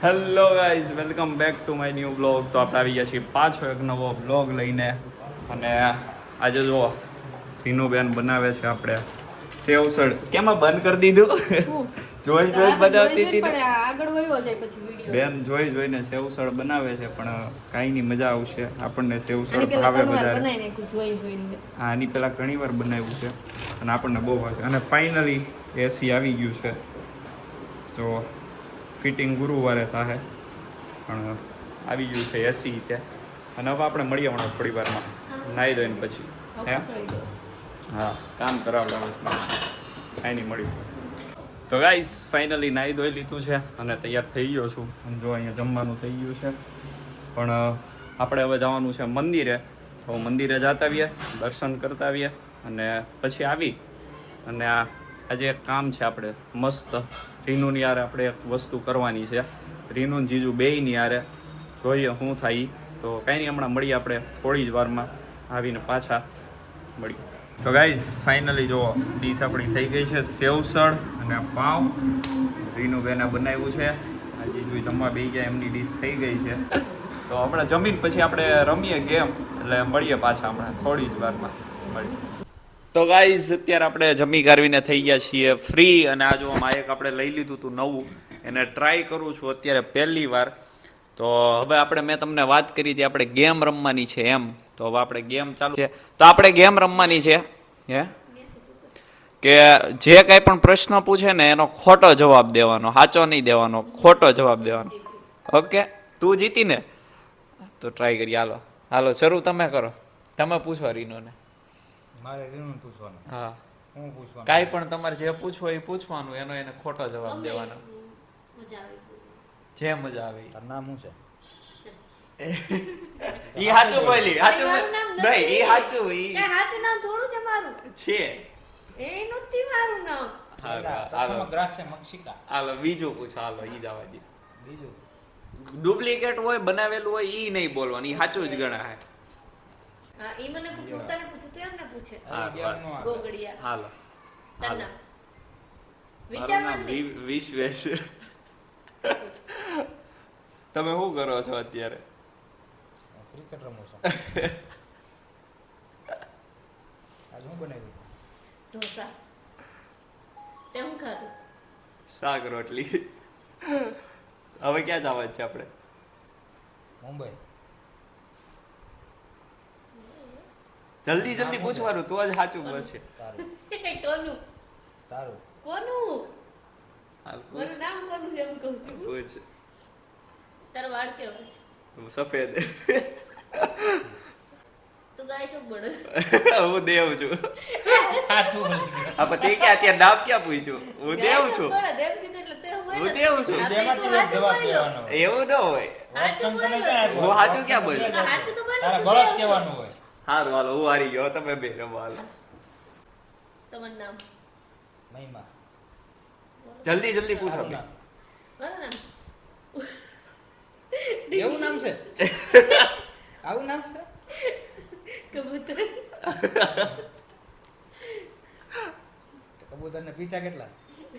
Hello guys, welcome back to my new blog. તો આપણે આવી ગયા છીએ પાછો એક નવો બ્લોગ લઈને. અને આજે જો રીનુબેન બનાવે છે આપણે સેવસળ. કેમાં બંધ કરી દીધું? જોઈ બનાવતી હતી ને. આગળ વયો જાય પછી વિડિયો. બેન જોઈને સેવસળ બનાવે છે, પણ કાંઈ નહીં, મજા આવશે આપણને. સેવસળ ભાવે વધારે. હા, આની પહેલાં ઘણી વાર બનાવ્યું છે અને આપણને બહુ ભાવે છે. અને ફાઇનલી એસી આવી ગયું છે, તો ફિટિંગ ગુરુવારે થાય, પણ આવી ગયું છે એસી તે. અને હવે આપણે મળીએ હમણાં થોડી વારમાં નાહી ધોઈને પછી. હે હા, કામ કરાવડાવું કાંઈ નહીં, મળ્યું. તો ગાઈસ, ફાઇનલી નાહી ધોઈ લીધું છે અને તૈયાર થઈ ગયો છું. અને જો અહીંયા જમવાનું થઈ ગયું છે, પણ આપણે હવે જવાનું છે મંદિરે. તો મંદિરે જતા આવીએ, દર્શન કરતા આવીએ અને પછી આવી અને આજે એક કામ છે આપણે મસ્ત. રીનુની યારે આપણે એક વસ્તુ કરવાની છે. રીનુ જીજુ બેયની યારે જોઈએ શું થાય. તો કાંઈ નહીં, હમણાં મળીએ આપણે થોડી જ વારમાં આવીને પાછા મળીએ. તો ગાઈઝ, ફાઇનલી જો ડીશ આપણી થઈ ગઈ છે સેવસળ અને પાઉં. રીનુબેને બનાવ્યું છે. આ જીજુ જમવા બેસી ગયા, એમની ડીશ થઈ ગઈ છે. તો હમણાં જમીન પછી આપણે રમીએ ગેમ, એટલે મળીએ પાછા હમણાં થોડી જ વારમાં મળીએ. તો ગાઈઝ, અત્યારે આપણે જમી કારવીને થઈ ગયા છીએ ફ્રી. અને આ જો માયક આપણે લઈ લીધું હતું નવું, એને ટ્રાય કરું છું અત્યારે પહેલી વાર. તો હવે મેં તમને વાત કરી હતી આપણે ગેમ રમવાની છે એમ. તો હવે આપણે ગેમ ચાલુ છે. તો આપણે ગેમ રમવાની છે હે કે જે કાંઈ પણ પ્રશ્ન પૂછે ને એનો ખોટો જવાબ દેવાનો, સાચો નહીં દેવાનો, ખોટો જવાબ દેવાનો. ઓકે, તું જીતી ને? તો ટ્રાય કરીએ. હાલો શરૂ તમે કરો. તમે પૂછો રીનુને. મારે રીનું પૂછવાનું. હા, હું પૂછવાનું. કાંઈ પણ તમારે જે પૂછવું એ પૂછવાનું, એનો એને ખોટો જવાબ દેવાનો. જે મજા આવે. તારું નામ શું છે? ઈ સાચું બોલી, સાચું નહીં, ઈ સાચું, ઈ સાચું નામ થોડું છે મારું. છે. એ નથી મારું નામ. હાલો ગ્રાસ છે મક્ષિકા. હાલો બીજું પૂછો. હાલો ઈ જવા દે. બીજું ડુપ્લિકેટ હોય, બનાવેલું હોય, ઈ નહીં બોલવાનું, ઈ સાચું જ ગણાય. હા, ઈ મને પૂછે, હું તને પૂછું, તું એમને પૂછે. હા, ગોગડિયા. હાલો. તારું નામ? મારું વિચારવાનું નામ નહીં. વિશ્વેશ. તમે શું કરો છો અત્યારે? ક્રિકેટ રમું છું. આજ હું બનાવ્યું? ઢોસા. તે હું ખાધું? શાક રોટલી. હવે ક્યાં જવાનું છે આપણે? મુંબઈ. જલ્દી પૂછવાનું, તો જ સાચું બોલશે. તારું કોનું? તારું કોનું? હાલ પૂછ. મારું નામ કોનું છે એમ કહું છું. પૂછ. તારો વાળ કેવો છે? સફેદ. તું ગાય છો બળદ? હું દેવ છું. સાચું બોલી ગયો. હા, પણ તે ક્યાં અત્યારે નામ ક્યાં પૂછ્યું? હું દેવ છું. બળદ એમ કીધું એટલે તે હોય હું ને. દેવ છું. હા, તો બેમાંથી તું એક જવાબ સાચું બોલ્યો. દેવાનો હોય. એવું ન હોય. ઓપ્શન તને બોલ્યો. ક્યાં આપ્યો? હું સાચું ક્યાં બોલ્યો? ઓપ્શન સાચું તો બોલ્યો, તારે તું ગલત દેવ છો. કહેવાનું હોય. સારું, હાલો હું હારી ગયો, તમે બે રમો. હાલો તમારું નામ? મહિમા. જલ્દી પૂછો. તારું નામ? મારું નામ? એવું નામ છે? આવું નામ છે? કબૂતર. કબૂતર ને પીછા કેટલા?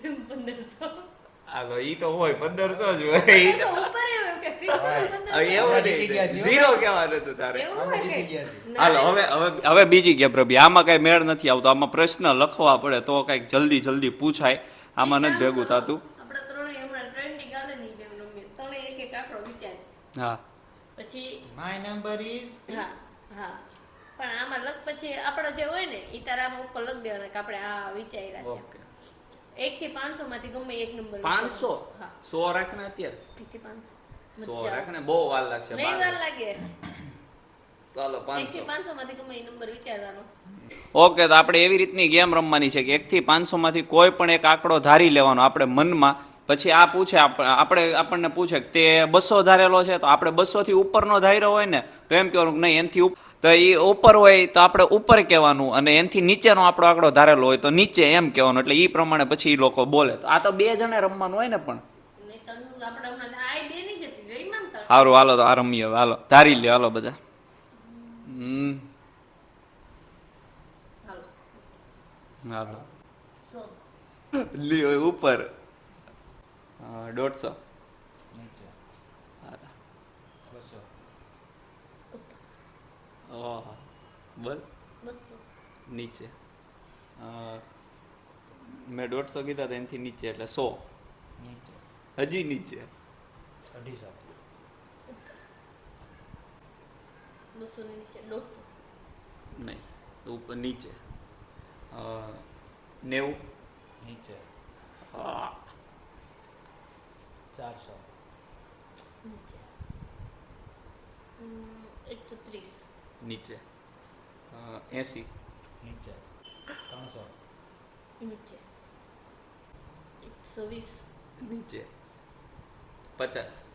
1500. હાલો, ઈ તો હોય 1500 જ હોય. ઈ તો ઉપર એવું કે fix એવું 1500. નહીં, ઝીરો કહેવાનું હતું તારે. એવું આપણે હોય જીતી કે? ગયા છીએ. ના, હાલો હવે બીજી ગેમ રમી. આમાં કઈ મેળ નથી આવતો. આમાં પ્રશ્ન લખવા પડે તો કઈક જલ્દી પૂછાય. આમાં નથી ભેગું થતું. આપણે ત્રણેય હમણાં ટ્રેન્ડિંગ આલે ની ગેમ રમીએ. ત્રણેય એક આંકડો વિચાર. હા, પછી My number is હા પણ આમાં લખ પછી આપણો જે હોય ને ઈ તારા આમાં ઉપર લખ દેવાના કે આપણે આ વિચાર્યા છે. ઓકે. 1 થી 500 માંથી ગમે એક નંબર 500? હા 100 રાખ ને અત્યારે. 1 થી 500 100 રાખ ને, બહુ વાર લાગશે. નહીં વાર લાગે. ચાલો 1 થી 500. 500 માંથી ગમે એ નંબર વિચારવાનો. ઓકે, તો આપણે એવી રીતની ગેમ રમવાની છે કે 1 થી 500 માંથી કોઈ પણ એક આંકડો ધારી લેવાનો આપણે મનમાં. પછી આ પૂછે, આપણને પૂછે કે તે 200 ધારેલો છે, તો આપણે 200 થી ઉપરનો ધાર્યો હોય ને તો એમ કહેવાનું કે નહીં એનથી તો એ ઉપર હોય તો આપણે ઉપર કહેવાનું, અને એનથી નીચેનો આપણો આંકડો ધારેલો હોય તો નીચે એમ કહેવાનું. એટલે એ પ્રમાણે પછી એ લોકો બોલે. તો આ તો 2 જણે રમવાનું હોય ને. પણ નહીં તને આપણે હમણાં આ બે નહીં જતી રહી મામ તાર. સારું, હાલો તો આ રમીએ. હાલો ધારી લ્યો. હાલો બધા. હાલો હાલો 100 લ્યો ઉપર. 150. નીચે ઓહ બોલ 200. નીચે મેં 150 કીધા તો એનાથી નીચે એટલે 100. નીચે. હજી નીચે 250. 200 ની નીચે 150. નહીં ઉપર નીચે 90. નીચે. હા. 400. નીચે 130. નીચે 80. નીચે. 300. નીચે 120. નીચે 50.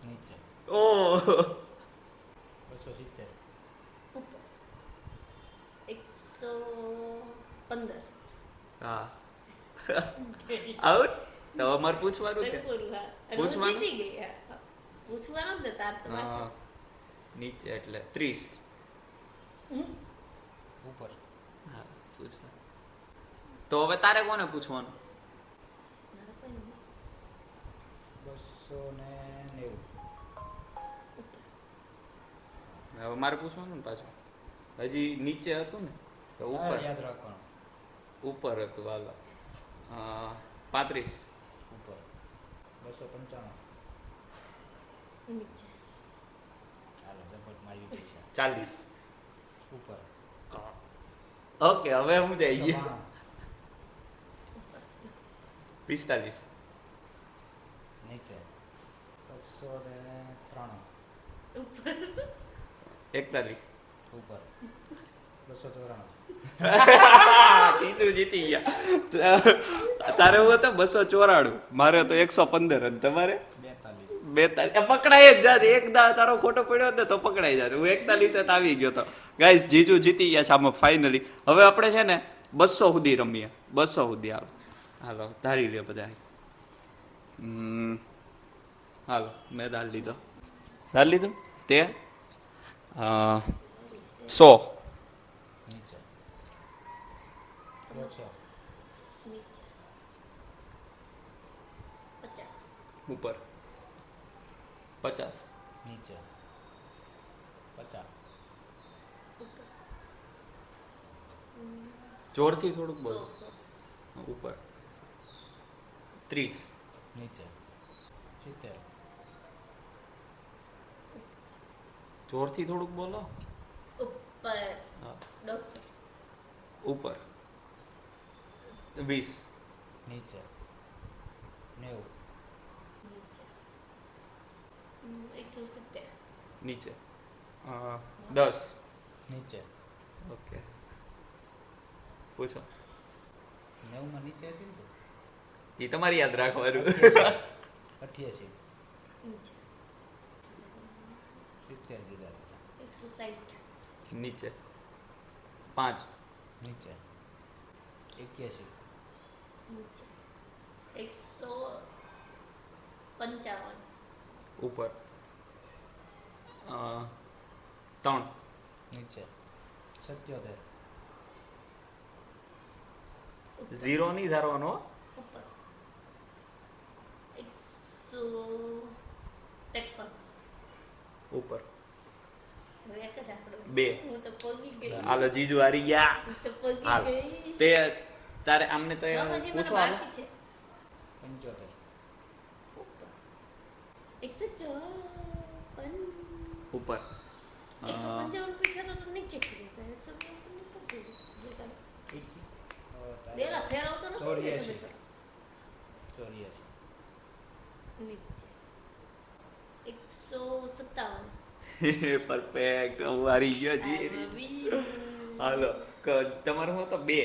નીચે. ઓહ 270. ઉપર 115. હા આઉટ તો અમારે પૂછવાનું કે પૂરું હા અને હું પૂછવાનું? જીતી ગઈ હા પૂછવાનું જ નતા તો હા. નીચે એટલે 30. ઉપર. હા પૂછવાનું તો હવે તારે કોને પૂછવાનું? મારા કોઈ નહીં. 290. હવે મારે પૂછવાનું ને પાછું હજી નીચે હતું ને તો હા, ઉપર યાદ રાખવાનું. ઉપર હતું હાલો 35. ઉપર. 295. નીચે હાલો ઝપટ મારી પૈસા. 40. ઉપર. ઓકે હવે હું જઈ 192. 45. નીચે. 293. ઉપર 41. ઉપર. 294. જીતું જીતી ગયા તારે હું હતો 294 મારે હતો 115 અને તમારે 42. 42 પકડાઈ જ જાત એક તારો ખોટો પડ્યો હતો તો પકડાઈ જાત હું 41 આવી ગયો તો ગાઈસ જીજુ જીતી ગયા છે આમાં ફાઇનલી હવે આપણે છે ને 200 સુધી રમીએ 200 સુધી હાલો ધારી લે બધા હાલો મેં ધારી લીધું તે 100. નીચે. 100. નીચે 50. ઉપર 50. નીચે. 50. ઉપર જોરથી થોડુંક બોલ 100. ઉપર 30. નીચે. 70. જોરથી થોડુંક બોલો ઉપર હા 150. ઉપર 20. નીચે. 90. નીચે 170. નીચે 10. નીચે. ઓકે પૂછો 90 માં નીચે હતી ને તો? એ તમારે યાદ રાખવાનું 88. નીચે 70 કીધા હતા. 160. નીચે 5. નીચે. 81. નીચે 155. ઉપર 3. નીચે. 77. ઝીરો નહીં ધારવાનો હો. ઉપર 153. ઉપર હવે એક જ આંકડો. 2. હું તો પગી ગઈ. હાલો જીજુ હારી ગયા હું તો પગી હાલ ગઈ. તે તારે આમને તો હા, હજી મને પૂછો હાલો બાકી છે. 75. ઉપર 154. ઉપર 155 પૂછ્યા તો નીચે કરી દીધા. 155 ઉપર કરી દીધા. બેલા ફેરવતો નતો. 84. 84. નીચે 157. પરફેક્ટ હું હારી ગયો જી હાલો તમારું હું તો 2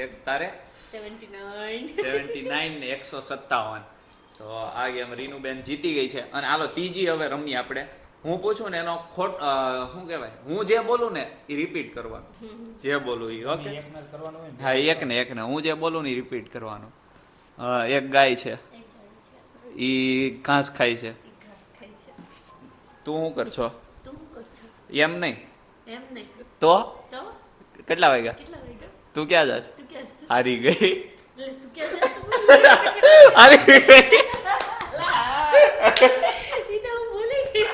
એક તારે 79. 79 ને 157 તો આ ગેમ રીનુબેન જીતી ગઈ છે અને હાલો ત્રીજી હવે રમી આપણે હું પૂછું ને એનો શું કહેવાય હું જે બોલું ને એ રિપીટ કરવાનું જે બોલું એ ઓકે એક મેચ કરવાનું હોય ને. હા એક ને હું જે બોલું ને એ રિપીટ કરવાનું એક ગાય છે એક ગાય છે. ઈ ઘાસ ખાય છે ઈ ઘાસ ખાય છે. તું શું કરશો તું શું કર છો? એમ નહીં એમ નહીં. તો તો કેટલા વાગ્યા કેટલા વાગ્યા? તું ક્યાં જાશ તું ક્યાં જા? હારી ગઈ એટલે તું ક્યાં જા? હારી ગઈ ઈ તો હું ભૂલી ગઈ.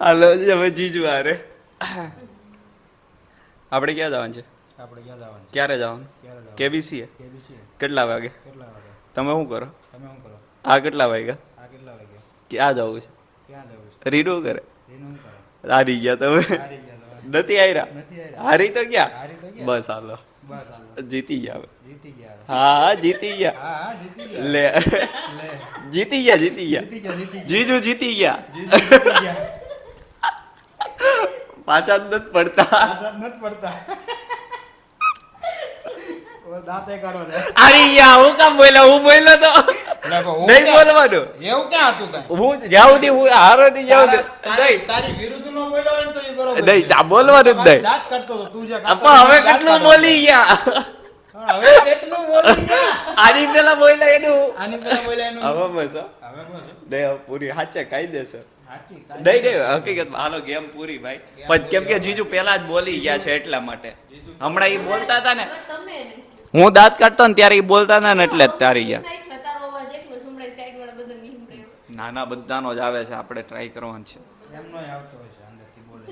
હાલો હવે જીજુ આરે આપણે ક્યાં જવાનું છે? આપણે ક્યાં જવાનું છે? ક્યારે જવાનું? કેબીસી કેબીસી કેટલા વાગે? કેટલા વાગે? તમે શું કરો? તમે શું કરો? આ કેટલા વાગ્યા? આ કેટલા વાગે? ક્યાં જવું છે? ક્યાં જવું છે? રીડું કરે રીનું કરો? હારી ગયા તમે? હારી ગયા તમે? નથી આયરા? નથી આવ્યા. હારી તો ગયા? હારી તો ગયા. બસ હાલો બસ હાલો. જીતી ગયા હવે. જીતી ગયા હવે. હા જીતી ગયા. હા હા જીતી ગયા. લે લે જીતી ગયા જીતી ગયા જીતી ગયા જીતી ગયા. જીજુ જીતી ગયા જીજુ જીતી ગયા. પાછા જ નથી પડતા. આઝાદ નથી પડતા. ઓર દાંતે કાઢો છે. અરે યા હું કામ બોલ્યો? હું બોલ્યો તો નહીં બોલવાનું. એવું ક્યાં હતું કાંઈ? હું જાઉં નહીં, હું હારો નહીં જાઉં નહીં. તારી વિરુદ્ધ નો બોલ્યો હોય ને તો એ બરોબર નહીં છે. આ બોલવાનું જ નહીં. દાંત કાઢતો હતો તું જે પણ હવે કેટલું બોલી ગયા? હવે કેટલું બોલી ગયા? આની પેલા બોલ્યા એનું આની પેલા બોલ્યા એનું હવે બસ હો. હવે શું છે? નહીં હવે પૂરી સાચે કાયદેસર સાચી નહીં નહીં હકીકત હાલો ગેમ પૂરી ભાઈ. પણ કેમ કે જીજુ પેલા જ બોલી ગયા છે એટલા માટે. હમણાં એ બોલતા હતા ને, હવે તમે ને. હું દાંત કાઢતો ને ત્યારે એ બોલતા હતા ને એટલે જ તારી ગયા. સાઈડ માં તારો અવાજ એકલો સંભળાય, સાઈડ વાળા બધા નહીં સંભળાય. નાના બધાનો જ આવે છે, આપણે ટ્રાય કરવાનું છે. એમનો આવતો હોય છે અંદરથી બોલે.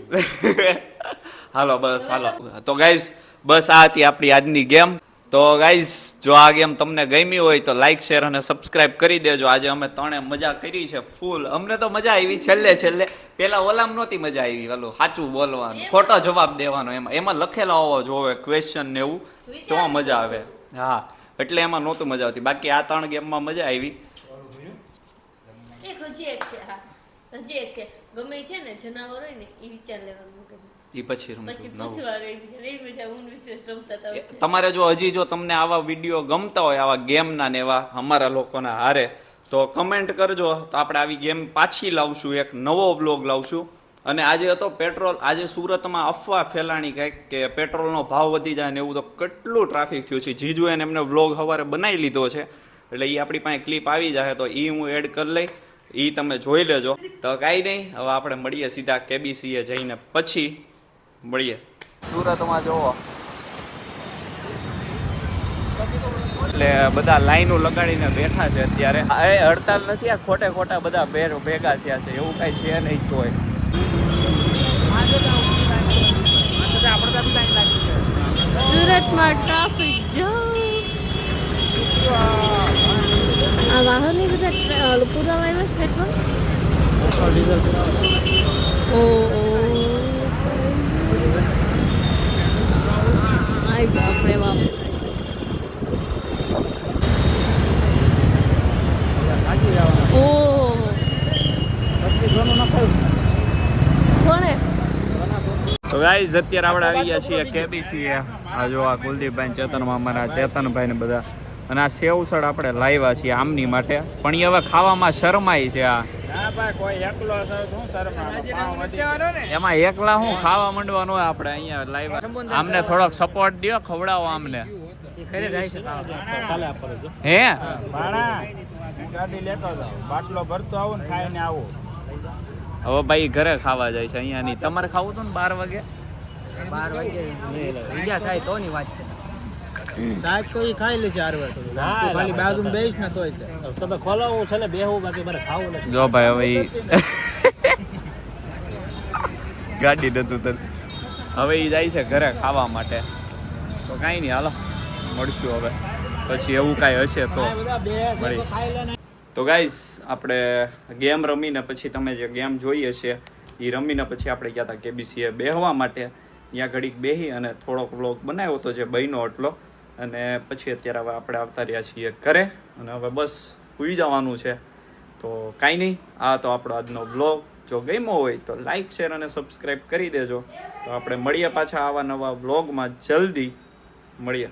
હાલો બસ હાલો. તો ગાઈઝ બસ આ હતી આપણી આજની ગેમ. તો ગાઈઝ જો આ ગેમ તમને ગમી હોય તો લાઈક શેર અને સબસ્ક્રાઇબ કરી દેજો. આજે અમે ત્રણે મજા કરી છે ફૂલ. અમને તો મજા આવી છેલ્લે પેલા ઓલામ નહોતી મજા આવી. ઓલું સાચું બોલવાનું, ખોટો જવાબ દેવાનો, એમાં લખેલા હોવો જોવે ક્વેશ્ચન ને એવું તો મજા આવે. હા એટલે એમાં નહોતું મજા આવતી. બાકી આ 3 ગેમમાં મજા આવી. એક હજી એક છે, હા હજી એક છે. ગમે ઈ છે ને જનાવર હોય ને એ વિચાર લેવાનું કે એ પછી પછી રમશું નવું. પૂછવાનું એ બીજા ઊંડ વિશ્વાસ રમતા હતા વચ્ચે. તમારે જો હજી જો તમને આવા વિડીયો ગમતા હોય આવા ગેમના ને એવા અમારા લોકોના હારે તો કમેન્ટ કરજો. તો આપણે આવી ગેમ પાછી લાવશું, એક નવો બ્લોગ લાવશું. અને આજે હતો પેટ્રોલ. આજે સુરતમાં અફવા ફેલાણી કંઈક કે પેટ્રોલનો ભાવ વધી જાય ને એવું. તો કેટલું ટ્રાફિક થયું છે. જીજુએ એમને વ્લોગ સવારે બનાવી લીધો છે એટલે એ આપણી પાસે ક્લિપ આવી જાય તો એ હું એડ કરી લઈ. એ તમે જોઈ લેજો. તો કાંઈ નહીં, હવે આપણે મળીએ સીધા કેબીસીએ જઈને પછી મળીએ. સુરતમાં જોવો એટલે બધા લાઈનો લગાડીને બેઠા છે અત્યારે. એ હડતાલ નથી, આ ખોટે ખોટા બધા ભેગા થયા છે. એવું કઈ છે નહીં તોય. સુરતમાં ટ્રાફિક જામ. આ વાહન બધા પૂરા લાવ્યા છે પેટ્રોલ. ઓ આય બાપ રે બાપ. ઓહ કોણે? તો ગાઈઝ અત્યારે આપણે આવી ગયા છીએ કેબીસી. આ જો આ કુલદીપભાઈ, ચેતન મામાના ચેતનભાઈ ને બધા. અને આ સેવસળ આપણે લાવ્યા છીએ આમની માટે. પણ એ હવે ખાવામાં શરમાય છે. આ એમાં એકલા હું ખાવા માંડવાનું હોય. આપણે અહીંયા લાવ્યા. આમને થોડોક સપોર્ટ દો, ખવડાવો આમને. હે ગાડી લેતો જાવ, બાટલો ભરતો આવું ને ખાઈને આવું. હવે ભાઈ ઘરે ખાવા જાય છે અહીંયા નહીં. તમારે ખાવું હતું ને 12 વાગે? 12 વાગે ઈજા થાય તો ની વાત છે. સાહેબ તો ઈ ખાઈ લે છે આરવા તો. તું ખાલી બાજુમાં બેસ ને તોય તે. તમે ખોલો હું છે ને બેહું, બાકી મારે ખાવું નથી. જો ભાઈ હવે ગાડી નતું તને. હવે એ જાય છે ઘરે ખાવા માટે. તો કાંઈ નહીં, હાલો મળશું હવે પછી. એવું કાંઈ હશે તો મળી. તો ગાઈસ આપણે ગેમ રમીને પછી તમે જે ગેમ જોઈ હશે એ રમીને પછી આપણે ગયા હતા કેબીસીએ બેહવા માટે. ત્યાં ઘડીક બેહી અને થોડોક વ્લોગ બનાવ્યો હતો જે બન્યો એટલો. અને પછી અત્યારે હવે આપણે આવતા રહ્યા છીએ ઘરે. અને હવે બસ સૂઈ જવાનું છે. તો કાંઈ નહીં, આ તો આપણો આજનો વ્લોગ. જો ગમ્યો હોય તો લાઈક શેર અને સબસ્ક્રાઈબ કરી દેજો. તો આપણે મળીએ પાછા આવા નવા વ્લોગમાં. જલ્દી મળીએ.